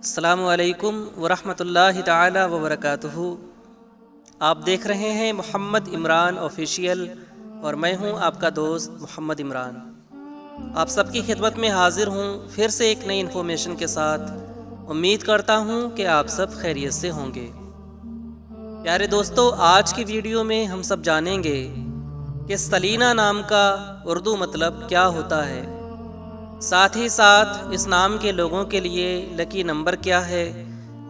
السلام علیکم ورحمۃ اللہ تعالی وبرکاتہ۔ آپ دیکھ رہے ہیں محمد عمران آفیشیل اور میں ہوں آپ کا دوست محمد عمران۔ آپ سب کی خدمت میں حاضر ہوں پھر سے ایک نئی انفارمیشن کے ساتھ۔ امید کرتا ہوں کہ آپ سب خیریت سے ہوں گے۔ پیارے دوستو، آج کی ویڈیو میں ہم سب جانیں گے کہ سلینا نام کا اردو مطلب کیا ہوتا ہے، ساتھ ہی ساتھ اس نام کے لوگوں کے لیے لکی نمبر کیا ہے،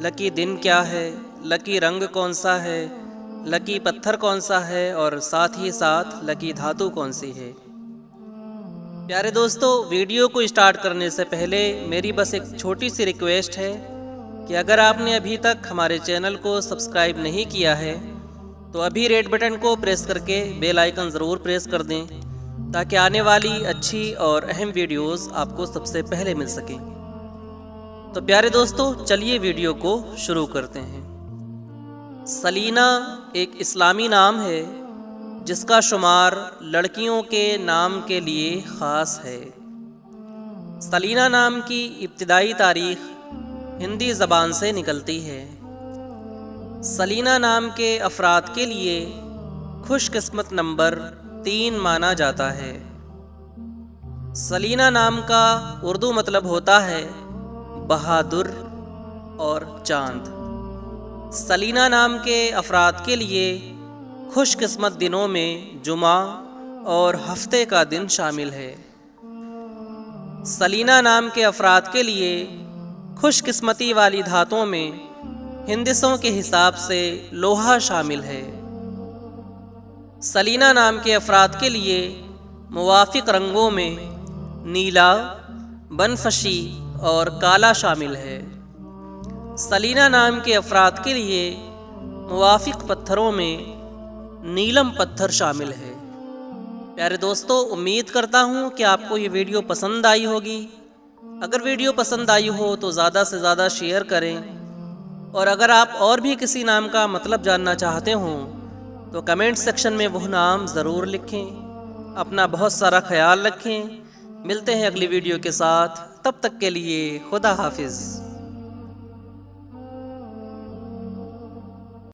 لکی دن کیا ہے، لکی رنگ کون سا ہے، لکی پتھر کون سا ہے اور ساتھ ہی ساتھ لکی دھاتو کون سی ہے۔ پیارے دوستو، ویڈیو کو اسٹارٹ کرنے سے پہلے میری بس ایک چھوٹی سی ریکویسٹ ہے کہ اگر آپ نے ابھی تک ہمارے چینل کو سبسکرائب نہیں کیا ہے تو ابھی ریڈ بٹن کو پریس کر کے بیل آئیکن ضرور پریس کر دیں تاکہ آنے والی اچھی اور اہم ویڈیوز آپ کو سب سے پہلے مل سکیں۔ تو پیارے دوستو، چلیے ویڈیو کو شروع کرتے ہیں۔ سلینا ایک اسلامی نام ہے جس کا شمار لڑکیوں کے نام کے لیے خاص ہے۔ سلینا نام کی ابتدائی تاریخ ہندی زبان سے نکلتی ہے۔ سلینا نام کے افراد کے لیے خوش قسمت نمبر 3 مانا جاتا ہے۔ سلینا نام کا اردو مطلب ہوتا ہے بہادر اور چاند۔ سلینا نام کے افراد کے لیے خوش قسمت دنوں میں جمعہ اور ہفتے کا دن شامل ہے۔ سلینا نام کے افراد کے لیے خوش قسمتی والی دھاتوں میں ہندسوں کے حساب سے لوہا شامل ہے۔ سلینا نام کے افراد کے لیے موافق رنگوں میں نیلا، بنفشی اور کالا شامل ہے۔ سلینا نام کے افراد کے لیے موافق پتھروں میں نیلم پتھر شامل ہے۔ پیارے دوستو، امید کرتا ہوں کہ آپ کو یہ ویڈیو پسند آئی ہوگی۔ اگر ویڈیو پسند آئی ہو تو زیادہ سے زیادہ شیئر کریں، اور اگر آپ اور بھی کسی نام کا مطلب جاننا چاہتے ہوں تو کمنٹ سیکشن میں وہ نام ضرور لکھیں۔ اپنا بہت سارا خیال رکھیں۔ ملتے ہیں اگلی ویڈیو کے ساتھ، تب تک کے لیے خدا حافظ۔